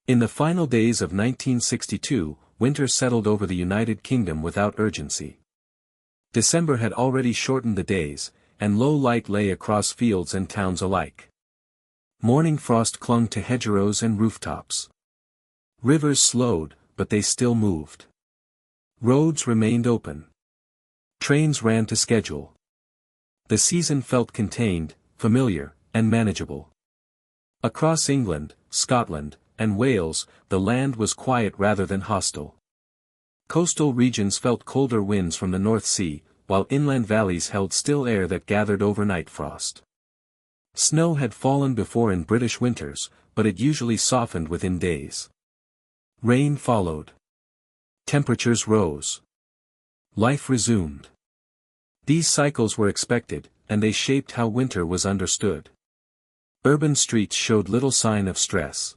In the final days of 1962, winter settled over the United Kingdom without urgency. December had already shortened the days, and low light lay across fields and towns alike. Morning frost clung to hedgerows and rooftops. Rivers slowed, but they still moved. Roads remained open. Trains ran to schedule. The season felt contained, familiar, and manageable. Across England, Scotland, and Wales, the land was quiet rather than hostile. Coastal regions felt colder winds from the North Sea, while inland valleys held still air that gathered overnight frost. Snow had fallen before in British winters, but it usually softened within days. Rain followed. Temperatures rose. Life resumed. These cycles were expected, and they shaped how winter was understood. Urban streets showed little sign of stress.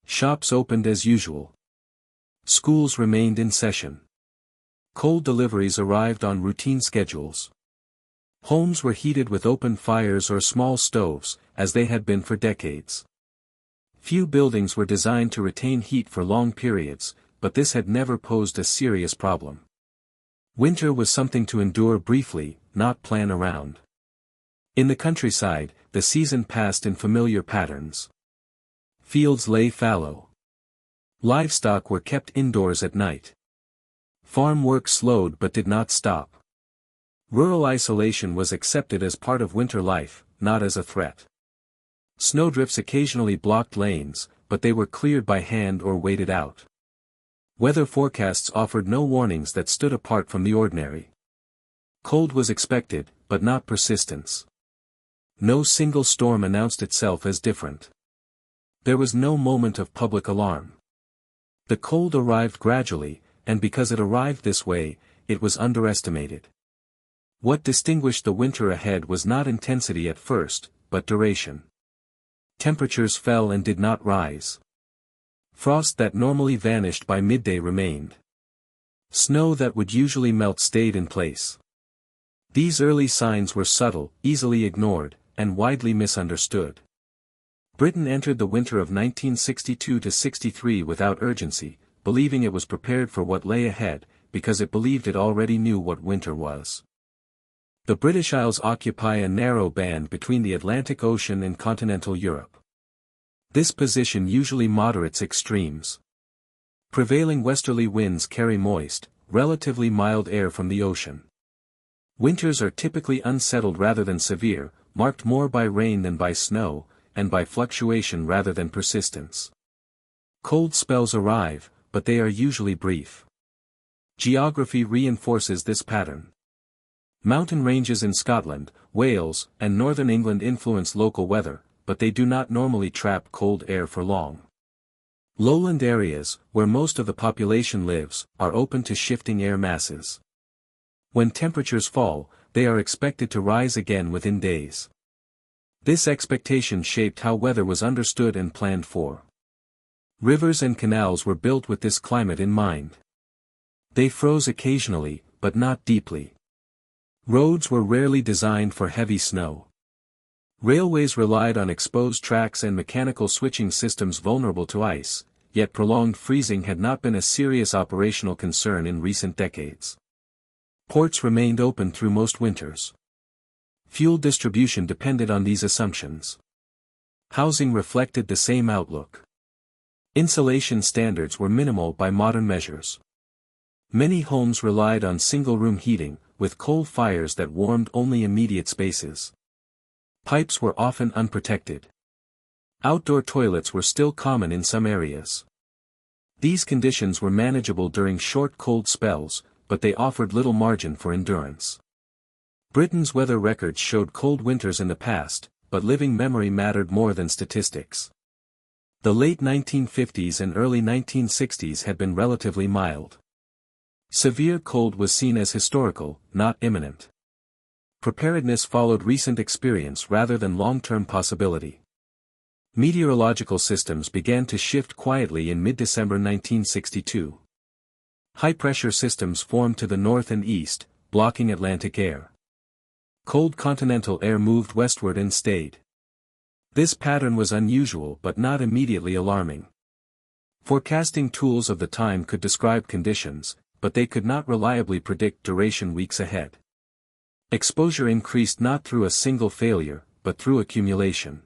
Shops opened as usual. Schools remained in session. Coal deliveries arrived on routine schedules. Homes were heated with open fires or small stoves, as they had been for decades. Few buildings were designed to retain heat for long periods, but this had never posed a serious problem. Winter was something to endure briefly, not plan around. In the countryside, the season passed in familiar patterns. Fields lay fallow. Livestock were kept indoors at night. Farm work slowed but did not stop. Rural isolation was accepted as part of winter life, not as a threat. Snowdrifts occasionally blocked lanes, but they were cleared by hand or waited out. Weather forecasts offered no warnings that stood apart from the ordinary. Cold was expected, but not persistence. No single storm announced itself as different. There was no moment of public alarm. The cold arrived gradually, and because it arrived this way, it was underestimated. What distinguished the winter ahead was not intensity at first, but duration. Temperatures fell and did not rise. Frost that normally vanished by midday remained. Snow that would usually melt stayed in place. These early signs were subtle, easily ignored, and widely misunderstood. Britain entered the winter of 1962–63 without urgency, believing it was prepared for what lay ahead, because it believed it already knew what winter was. The British Isles occupy a narrow band between the Atlantic Ocean and continental Europe. This position usually moderates extremes. Prevailing westerly winds carry moist, relatively mild air from the ocean. Winters are typically unsettled rather than severe, marked more by rain than by snow, and by fluctuation rather than persistence. Cold spells arrive, but they are usually brief. Geography reinforces this pattern. Mountain ranges in Scotland, Wales, and northern England influence local weather, but they do not normally trap cold air for long. Lowland areas, where most of the population lives, are open to shifting air masses. When temperatures fall, they are expected to rise again within days. This expectation shaped how weather was understood and planned for. Rivers and canals were built with this climate in mind. They froze occasionally, but not deeply. Roads were rarely designed for heavy snow. Railways relied on exposed tracks and mechanical switching systems vulnerable to ice, yet prolonged freezing had not been a serious operational concern in recent decades. Ports remained open through most winters. Fuel distribution depended on these assumptions. Housing reflected the same outlook. Insulation standards were minimal by modern measures. Many homes relied on single-room heating, with coal fires that warmed only immediate spaces. Pipes were often unprotected. Outdoor toilets were still common in some areas. These conditions were manageable during short cold spells, but they offered little margin for endurance. Britain's weather records showed cold winters in the past, but living memory mattered more than statistics. The late 1950s and early 1960s had been relatively mild. Severe cold was seen as historical, not imminent. Preparedness followed recent experience rather than long-term possibility. Meteorological systems began to shift quietly in mid-December 1962. High-pressure systems formed to the north and east, blocking Atlantic air. Cold continental air moved westward and stayed. This pattern was unusual but not immediately alarming. Forecasting tools of the time could describe conditions, but they could not reliably predict duration weeks ahead. Exposure increased not through a single failure, but through accumulation.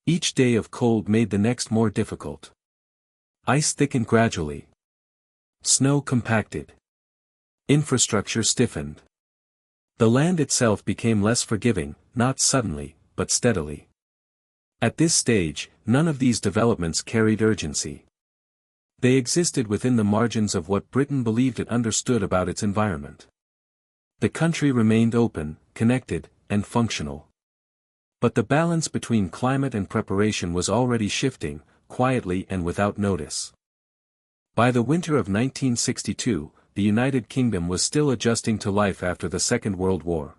Each day of cold made the next more difficult. Ice thickened gradually. Snow compacted. Infrastructure stiffened. The land itself became less forgiving, not suddenly, but steadily. At this stage, none of these developments carried urgency. They existed within the margins of what Britain believed it understood about its environment. The country remained open, connected, and functional. But the balance between climate and preparation was already shifting, quietly and without notice. By the winter of 1962, the United Kingdom was still adjusting to life after the Second World War.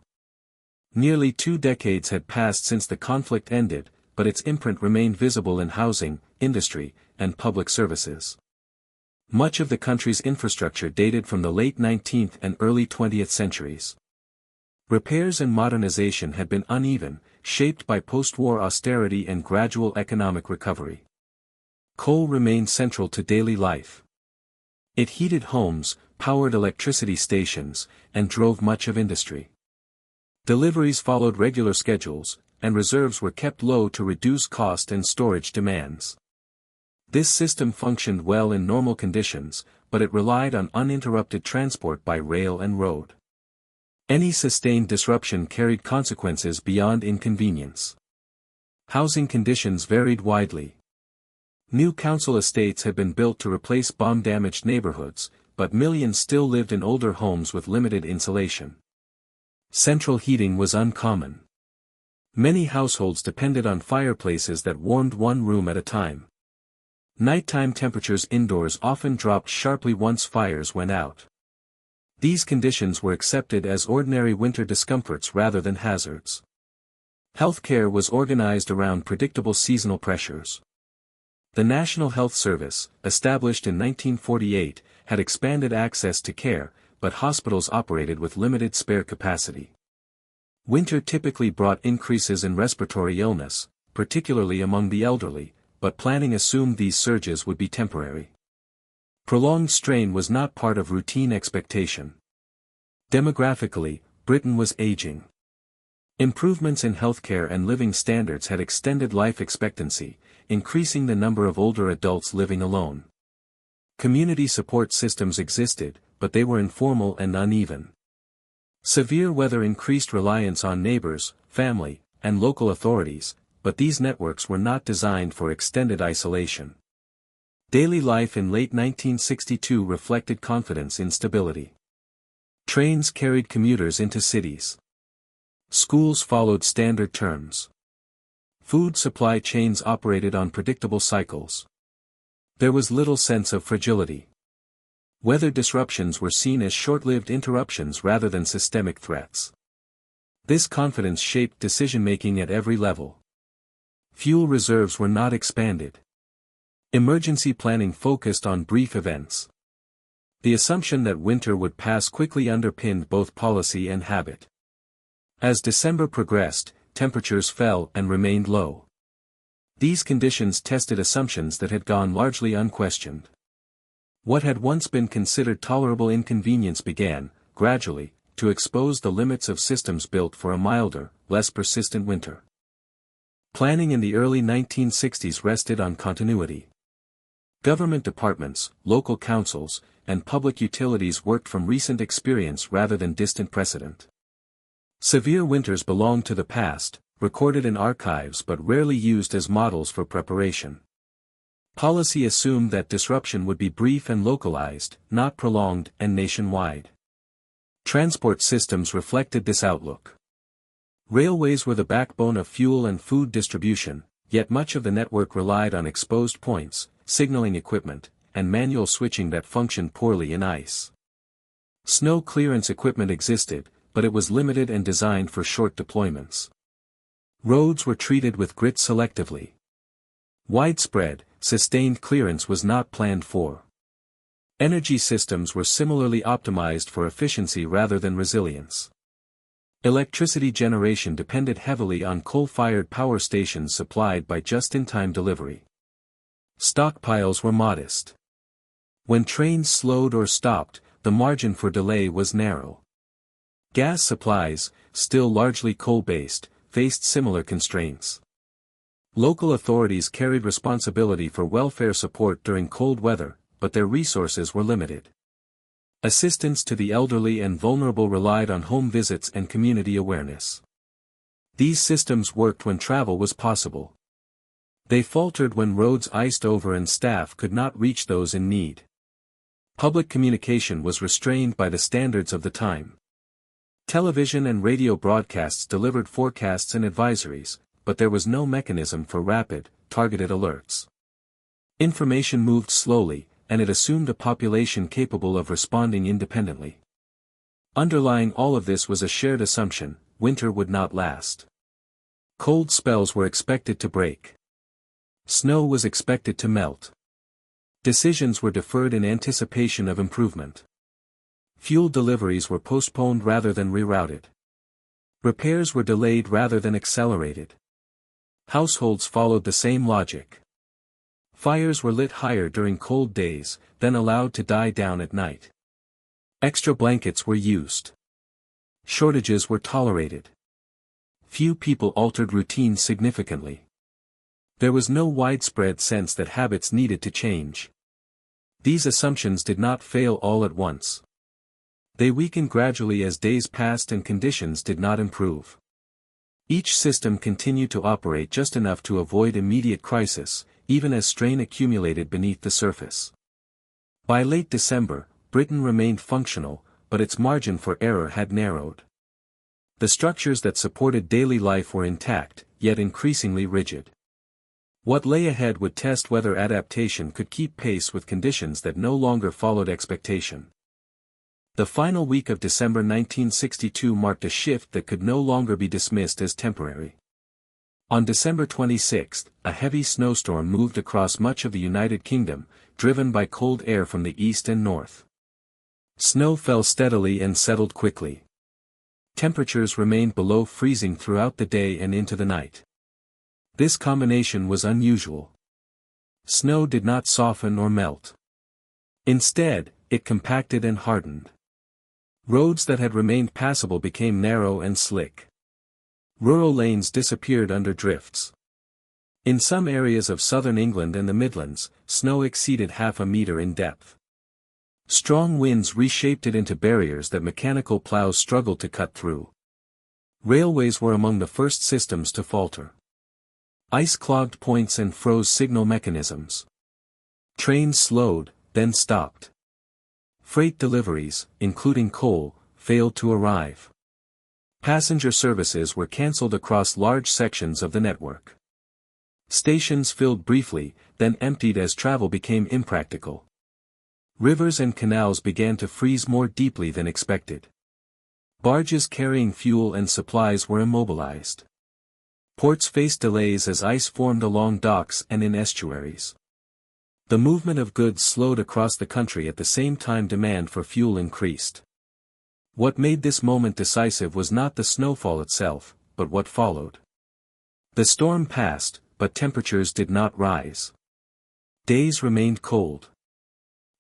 Nearly 2 decades had passed since the conflict ended, but its imprint remained visible in housing, industry, and public services. Much of the country's infrastructure dated from the late 19th and early 20th centuries. Repairs and modernization had been uneven, shaped by post-war austerity and gradual economic recovery. Coal remained central to daily life. It heated homes, powered electricity stations, and drove much of industry. Deliveries followed regular schedules, and reserves were kept low to reduce cost and storage demands. This system functioned well in normal conditions, but it relied on uninterrupted transport by rail and road. Any sustained disruption carried consequences beyond inconvenience. Housing conditions varied widely. New council estates had been built to replace bomb-damaged neighborhoods, but millions still lived in older homes with limited insulation. Central heating was uncommon. Many households depended on fireplaces that warmed one room at a time. Nighttime temperatures indoors often dropped sharply once fires went out. These conditions were accepted as ordinary winter discomforts rather than hazards. Healthcare was organized around predictable seasonal pressures. The National Health Service, established in 1948, had expanded access to care, but hospitals operated with limited spare capacity. Winter typically brought increases in respiratory illness, particularly among the elderly, but planning assumed these surges would be temporary. Prolonged strain was not part of routine expectation. Demographically, Britain was aging. Improvements in healthcare and living standards had extended life expectancy, increasing the number of older adults living alone. Community support systems existed, but they were informal and uneven. Severe weather increased reliance on neighbors, family, and local authorities, but these networks were not designed for extended isolation. Daily life in late 1962 reflected confidence in stability. Trains carried commuters into cities. Schools followed standard terms. Food supply chains operated on predictable cycles. There was little sense of fragility. Weather disruptions were seen as short-lived interruptions rather than systemic threats. This confidence shaped decision-making at every level. Fuel reserves were not expanded. Emergency planning focused on brief events. The assumption that winter would pass quickly underpinned both policy and habit. As December progressed, temperatures fell and remained low. These conditions tested assumptions that had gone largely unquestioned. What had once been considered tolerable inconvenience began, gradually, to expose the limits of systems built for a milder, less persistent winter. Planning in the early 1960s rested on continuity. Government departments, local councils, and public utilities worked from recent experience rather than distant precedent. Severe winters belonged to the past, recorded in archives but rarely used as models for preparation. Policy assumed that disruption would be brief and localized, not prolonged and nationwide. Transport systems reflected this outlook. Railways were the backbone of fuel and food distribution, yet much of the network relied on exposed points, signaling equipment, and manual switching that functioned poorly in ice. Snow clearance equipment existed, but it was limited and designed for short deployments. Roads were treated with grit selectively. Widespread, sustained clearance was not planned for. Energy systems were similarly optimized for efficiency rather than resilience. Electricity generation depended heavily on coal-fired power stations supplied by just-in-time delivery. Stockpiles were modest. When trains slowed or stopped, the margin for delay was narrow. Gas supplies, still largely coal-based, faced similar constraints. Local authorities carried responsibility for welfare support during cold weather, but their resources were limited. Assistance to the elderly and vulnerable relied on home visits and community awareness. These systems worked when travel was possible. They faltered when roads iced over and staff could not reach those in need. Public communication was restrained by the standards of the time. Television and radio broadcasts delivered forecasts and advisories, but there was no mechanism for rapid, targeted alerts. Information moved slowly, and it assumed a population capable of responding independently. Underlying all of this was a shared assumption: winter would not last. Cold spells were expected to break. Snow was expected to melt. Decisions were deferred in anticipation of improvement. Fuel deliveries were postponed rather than rerouted. Repairs were delayed rather than accelerated. Households followed the same logic. Fires were lit higher during cold days, then allowed to die down at night. Extra blankets were used. Shortages were tolerated. Few people altered routines significantly. There was no widespread sense that habits needed to change. These assumptions did not fail all at once. They weakened gradually as days passed and conditions did not improve. Each system continued to operate just enough to avoid immediate crisis, even as strain accumulated beneath the surface. By late December, Britain remained functional, but its margin for error had narrowed. The structures that supported daily life were intact, yet increasingly rigid. What lay ahead would test whether adaptation could keep pace with conditions that no longer followed expectation. The final week of December 1962 marked a shift that could no longer be dismissed as temporary. On December 26, a heavy snowstorm moved across much of the United Kingdom, driven by cold air from the east and north. Snow fell steadily and settled quickly. Temperatures remained below freezing throughout the day and into the night. This combination was unusual. Snow did not soften or melt. Instead, it compacted and hardened. Roads that had remained passable became narrow and slick. Rural lanes disappeared under drifts. In some areas of southern England and the Midlands, snow exceeded half a meter in depth. Strong winds reshaped it into barriers that mechanical plows struggled to cut through. Railways were among the first systems to falter. Ice clogged points and froze signal mechanisms. Trains slowed, then stopped. Freight deliveries, including coal, failed to arrive. Passenger services were cancelled across large sections of the network. Stations filled briefly, then emptied as travel became impractical. Rivers and canals began to freeze more deeply than expected. Barges carrying fuel and supplies were immobilized. Ports faced delays as ice formed along docks and in estuaries. The movement of goods slowed across the country at the same time demand for fuel increased. What made this moment decisive was not the snowfall itself, but what followed. The storm passed, but temperatures did not rise. Days remained cold.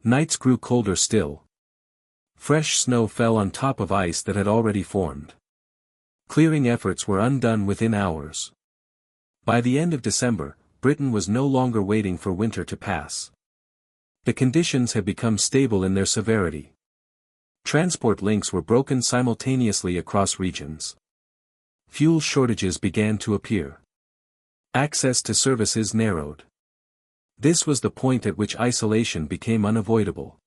Nights grew colder still. Fresh snow fell on top of ice that had already formed. Clearing efforts were undone within hours. By the end of December, Britain was no longer waiting for winter to pass. The conditions had become stable in their severity. Transport links were broken simultaneously across regions. Fuel shortages began to appear. Access to services narrowed. This was the point at which isolation became unavoidable.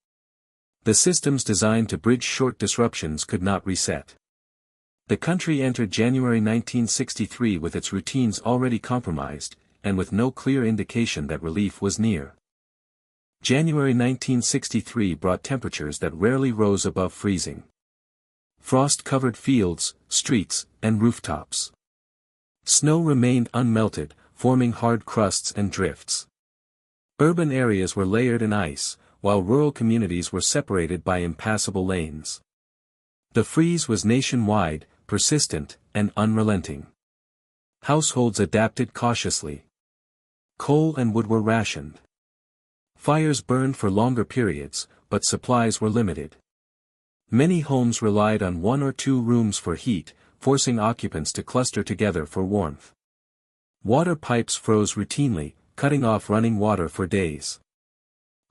The systems designed to bridge short disruptions could not reset. The country entered January 1963 with its routines already compromised, and with no clear indication that relief was near. January 1963 brought temperatures that rarely rose above freezing. Frost covered fields, streets, and rooftops. Snow remained unmelted, forming hard crusts and drifts. Urban areas were layered in ice, while rural communities were separated by impassable lanes. The freeze was nationwide, persistent, and unrelenting. Households adapted cautiously. Coal and wood were rationed. Fires burned for longer periods, but supplies were limited. Many homes relied on one or two rooms for heat, forcing occupants to cluster together for warmth. Water pipes froze routinely, cutting off running water for days.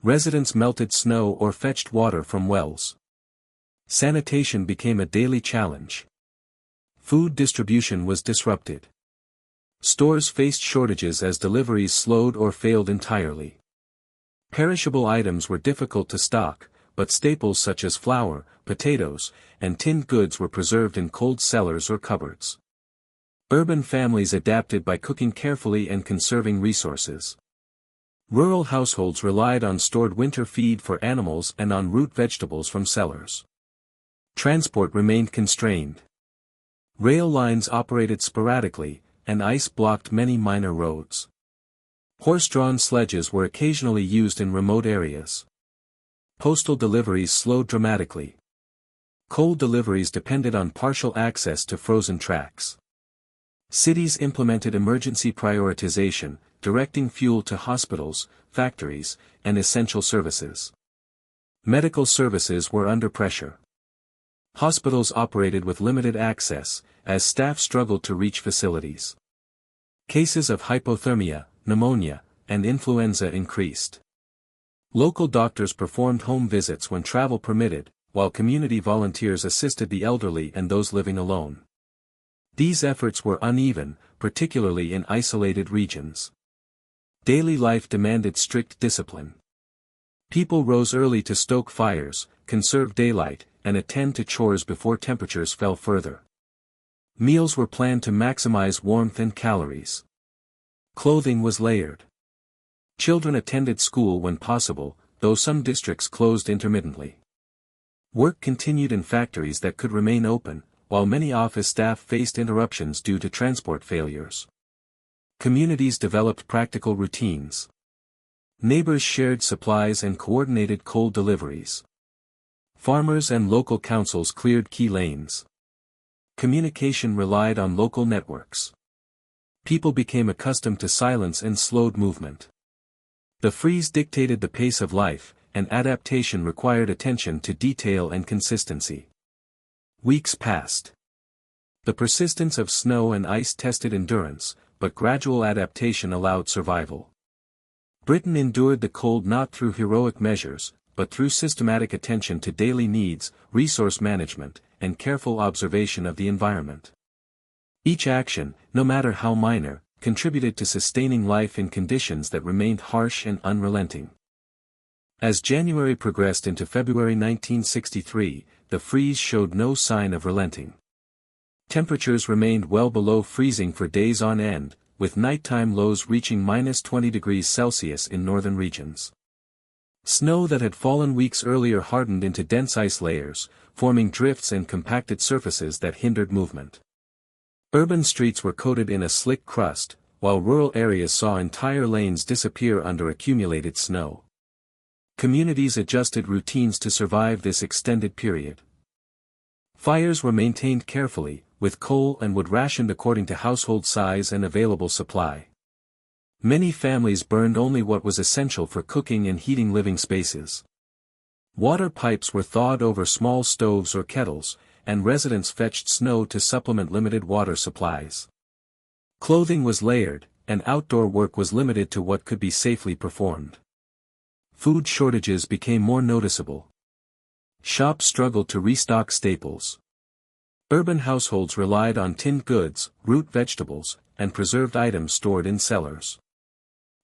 Residents melted snow or fetched water from wells. Sanitation became a daily challenge. Food distribution was disrupted. Stores faced shortages as deliveries slowed or failed entirely. Perishable items were difficult to stock, but staples such as flour, potatoes, and tinned goods were preserved in cold cellars or cupboards. Urban families adapted by cooking carefully and conserving resources. Rural households relied on stored winter feed for animals and on root vegetables from cellars. Transport remained constrained. Rail lines operated sporadically, and ice blocked many minor roads. Horse-drawn sledges were occasionally used in remote areas. Postal deliveries slowed dramatically. Coal deliveries depended on partial access to frozen tracks. Cities implemented emergency prioritization, directing fuel to hospitals, factories, and essential services. Medical services were under pressure. Hospitals operated with limited access, as staff struggled to reach facilities. Cases of hypothermia, pneumonia, and influenza increased. Local doctors performed home visits when travel permitted, while community volunteers assisted the elderly and those living alone. These efforts were uneven, particularly in isolated regions. Daily life demanded strict discipline. People rose early to stoke fires, conserve daylight, and attend to chores before temperatures fell further. Meals were planned to maximize warmth and calories. Clothing was layered. Children attended school when possible, though some districts closed intermittently. Work continued in factories that could remain open, while many office staff faced interruptions due to transport failures. Communities developed practical routines. Neighbors shared supplies and coordinated coal deliveries. Farmers and local councils cleared key lanes. Communication relied on local networks. People became accustomed to silence and slowed movement. The freeze dictated the pace of life, and adaptation required attention to detail and consistency. Weeks passed. The persistence of snow and ice tested endurance, but gradual adaptation allowed survival. Britain endured the cold not through heroic measures, but through systematic attention to daily needs, resource management, and careful observation of the environment. Each action, no matter how minor, contributed to sustaining life in conditions that remained harsh and unrelenting. As January progressed into February 1963, the freeze showed no sign of relenting. Temperatures remained well below freezing for days on end, with nighttime lows reaching -20 degrees Celsius in northern regions. Snow that had fallen weeks earlier hardened into dense ice layers, forming drifts and compacted surfaces that hindered movement. Urban streets were coated in a slick crust, while rural areas saw entire lanes disappear under accumulated snow. Communities adjusted routines to survive this extended period. Fires were maintained carefully, with coal and wood rationed according to household size and available supply. Many families burned only what was essential for cooking and heating living spaces. Water pipes were thawed over small stoves or kettles, and residents fetched snow to supplement limited water supplies. Clothing was layered, and outdoor work was limited to what could be safely performed. Food shortages became more noticeable. Shops struggled to restock staples. Urban households relied on tinned goods, root vegetables, and preserved items stored in cellars.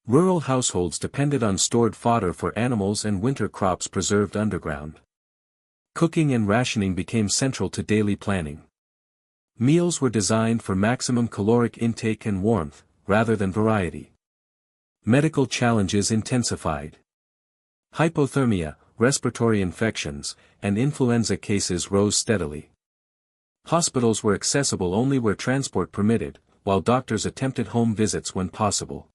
Rural households depended on stored fodder for animals and winter crops preserved underground. Cooking and rationing became central to daily planning. Meals were designed for maximum caloric intake and warmth, rather than variety. Medical challenges intensified. Hypothermia, respiratory infections, and influenza cases rose steadily. Hospitals were accessible only where transport permitted, while doctors attempted home visits when possible.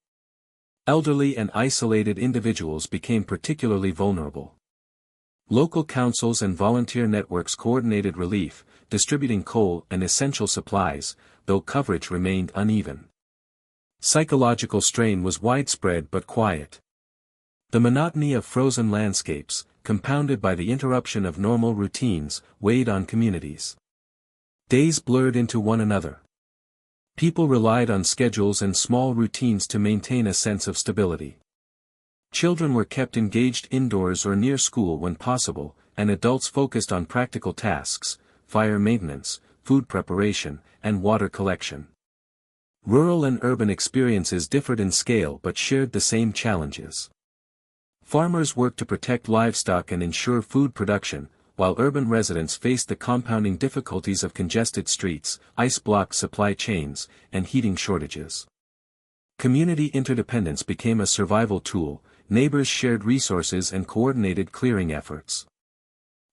Elderly and isolated individuals became particularly vulnerable. Local councils and volunteer networks coordinated relief, distributing coal and essential supplies, though coverage remained uneven. Psychological strain was widespread but quiet. The monotony of frozen landscapes, compounded by the interruption of normal routines, weighed on communities. Days blurred into one another. People relied on schedules and small routines to maintain a sense of stability. Children were kept engaged indoors or near school when possible, and adults focused on practical tasks, fire maintenance, food preparation, and water collection. Rural and urban experiences differed in scale but shared the same challenges. Farmers worked to protect livestock and ensure food production, while urban residents faced the compounding difficulties of congested streets, ice-blocked supply chains, and heating shortages. Community interdependence became a survival tool. Neighbors shared resources and coordinated clearing efforts.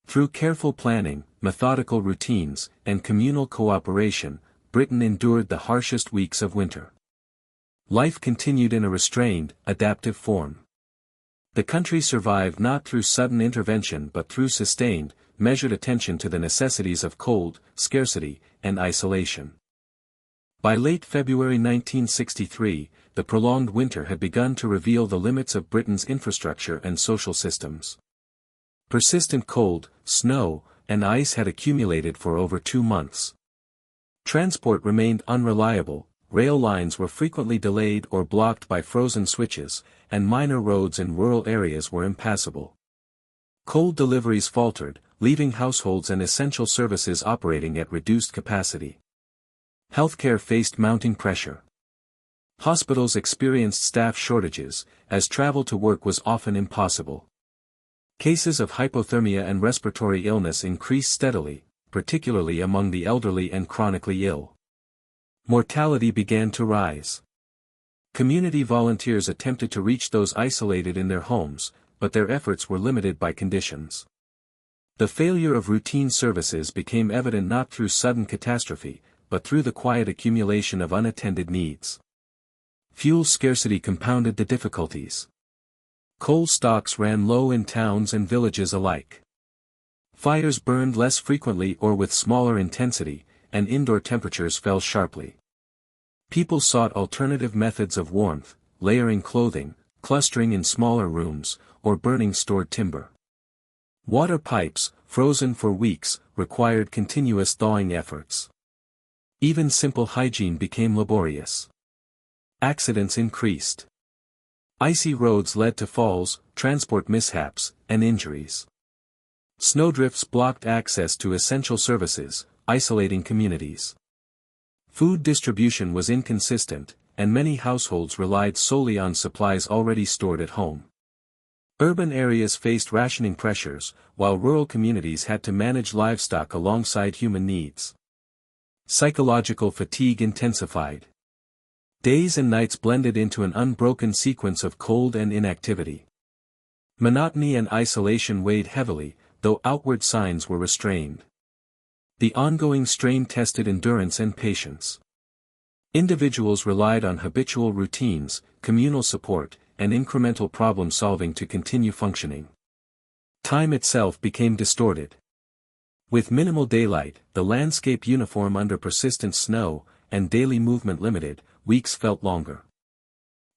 Through careful planning, methodical routines, and communal cooperation, Britain endured the harshest weeks of winter. Life continued in a restrained, adaptive form. The country survived not through sudden intervention but through sustained, measured attention to the necessities of cold, scarcity, and isolation. By late February 1963, the prolonged winter had begun to reveal the limits of Britain's infrastructure and social systems. Persistent cold, snow, and ice had accumulated for over 2 months. Transport remained unreliable, rail lines were frequently delayed or blocked by frozen switches, and minor roads in rural areas were impassable. Coal deliveries faltered, leaving households and essential services operating at reduced capacity. Healthcare faced mounting pressure. Hospitals experienced staff shortages, as travel to work was often impossible. Cases of hypothermia and respiratory illness increased steadily, particularly among the elderly and chronically ill. Mortality began to rise. Community volunteers attempted to reach those isolated in their homes, but their efforts were limited by conditions. The failure of routine services became evident not through sudden catastrophe, but through the quiet accumulation of unattended needs. Fuel scarcity compounded the difficulties. Coal stocks ran low in towns and villages alike. Fires burned less frequently or with smaller intensity, and indoor temperatures fell sharply. People sought alternative methods of warmth, layering clothing, clustering in smaller rooms, or burning stored timber. Water pipes, frozen for weeks, required continuous thawing efforts. Even simple hygiene became laborious. Accidents increased. Icy roads led to falls, transport mishaps, and injuries. Snowdrifts blocked access to essential services, isolating communities. Food distribution was inconsistent, and many households relied solely on supplies already stored at home. Urban areas faced rationing pressures, while rural communities had to manage livestock alongside human needs. Psychological fatigue intensified. Days and nights blended into an unbroken sequence of cold and inactivity. Monotony and isolation weighed heavily, though outward signs were restrained. The ongoing strain tested endurance and patience. Individuals relied on habitual routines, communal support, and incremental problem-solving to continue functioning. Time itself became distorted. With minimal daylight, the landscape uniform under persistent snow, and daily movement limited, weeks felt longer.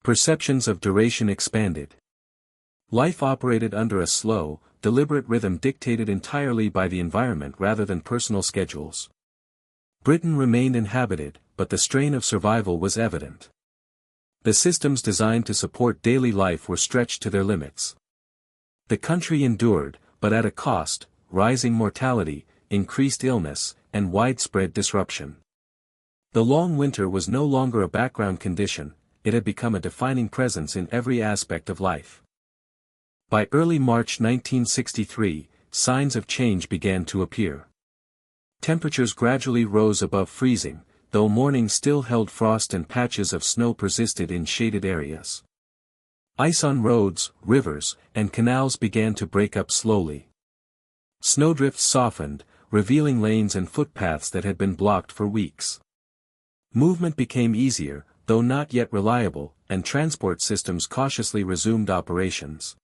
Perceptions of duration expanded. Life operated under a slow, deliberate rhythm dictated entirely by the environment rather than personal schedules. Britain remained inhabited, but the strain of survival was evident. The systems designed to support daily life were stretched to their limits. The country endured, but at a cost: rising mortality, increased illness, and widespread disruption. The long winter was no longer a background condition, it had become a defining presence in every aspect of life. By early March 1963, signs of change began to appear. Temperatures gradually rose above freezing, though mornings still held frost and patches of snow persisted in shaded areas. Ice on roads, rivers, and canals began to break up slowly. Snowdrifts softened, revealing lanes and footpaths that had been blocked for weeks. Movement became easier, though not yet reliable, and transport systems cautiously resumed operations.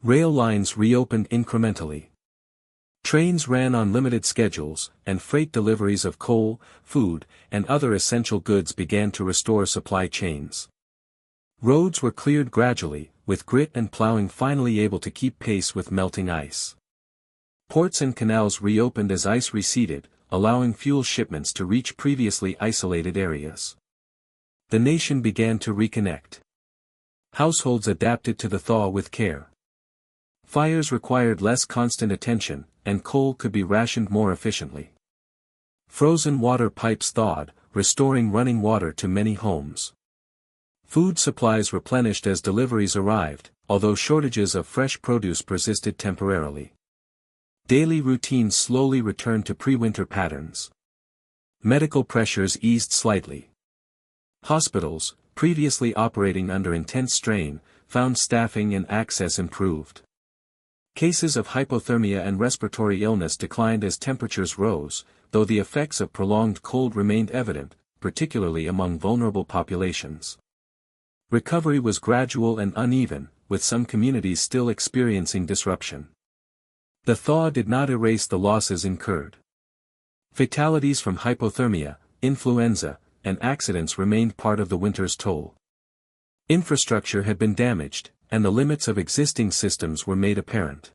Rail lines reopened incrementally. Trains ran on limited schedules, and freight deliveries of coal, food, and other essential goods began to restore supply chains. Roads were cleared gradually, with grit and plowing finally able to keep pace with melting ice. Ports and canals reopened as ice receded, allowing fuel shipments to reach previously isolated areas. The nation began to reconnect. Households adapted to the thaw with care. Fires required less constant attention, and coal could be rationed more efficiently. Frozen water pipes thawed, restoring running water to many homes. Food supplies replenished as deliveries arrived, although shortages of fresh produce persisted temporarily. Daily routines slowly returned to pre-winter patterns. Medical pressures eased slightly. Hospitals, previously operating under intense strain, found staffing and access improved. Cases of hypothermia and respiratory illness declined as temperatures rose, though the effects of prolonged cold remained evident, particularly among vulnerable populations. Recovery was gradual and uneven, with some communities still experiencing disruption. The thaw did not erase the losses incurred. Fatalities from hypothermia, influenza, and accidents remained part of the winter's toll. Infrastructure had been damaged, and the limits of existing systems were made apparent.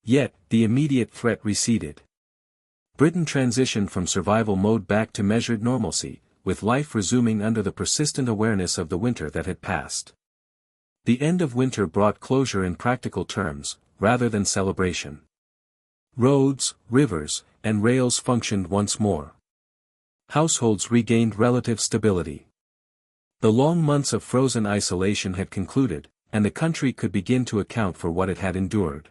Yet, the immediate threat receded. Britain transitioned from survival mode back to measured normalcy, with life resuming under the persistent awareness of the winter that had passed. The end of winter brought closure in practical terms, rather than celebration. Roads, rivers, and rails functioned once more. Households regained relative stability. The long months of frozen isolation had concluded, and the country could begin to account for what it had endured.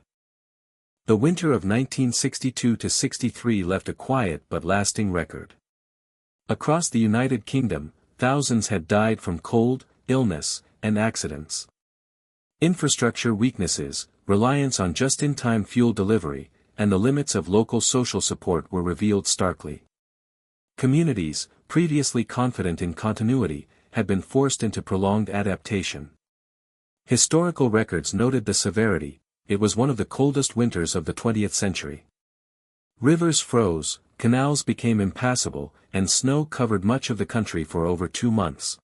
The winter of 1962–63 left a quiet but lasting record. Across the United Kingdom, thousands had died from cold, illness, and accidents. Infrastructure weaknesses, reliance on just-in-time fuel delivery, and the limits of local social support were revealed starkly. Communities, previously confident in continuity, had been forced into prolonged adaptation. Historical records noted the severity. It was one of the coldest winters of the 20th century. Rivers froze, canals became impassable, and snow covered much of the country for over 2 months.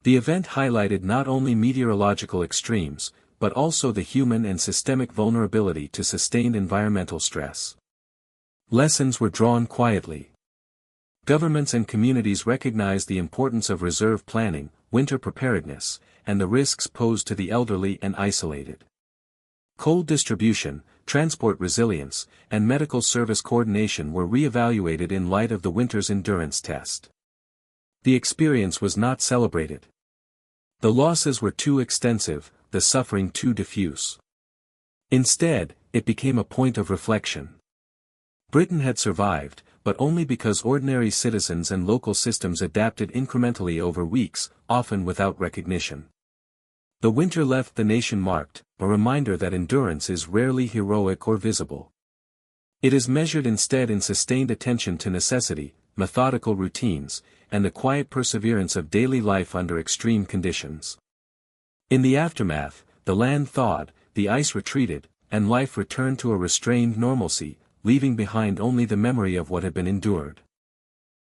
The event highlighted not only meteorological extremes, but also the human and systemic vulnerability to sustained environmental stress. Lessons were drawn quietly. Governments and communities recognized the importance of reserve planning, winter preparedness, and the risks posed to the elderly and isolated. Coal distribution, transport resilience, and medical service coordination were re-evaluated in light of the winter's endurance test. The experience was not celebrated. The losses were too extensive, the suffering too diffuse. Instead, it became a point of reflection. Britain had survived, but only because ordinary citizens and local systems adapted incrementally over weeks, often without recognition. The winter left the nation marked, a reminder that endurance is rarely heroic or visible. It is measured instead in sustained attention to necessity, methodical routines, and the quiet perseverance of daily life under extreme conditions. In the aftermath, the land thawed, the ice retreated, and life returned to a restrained normalcy, leaving behind only the memory of what had been endured.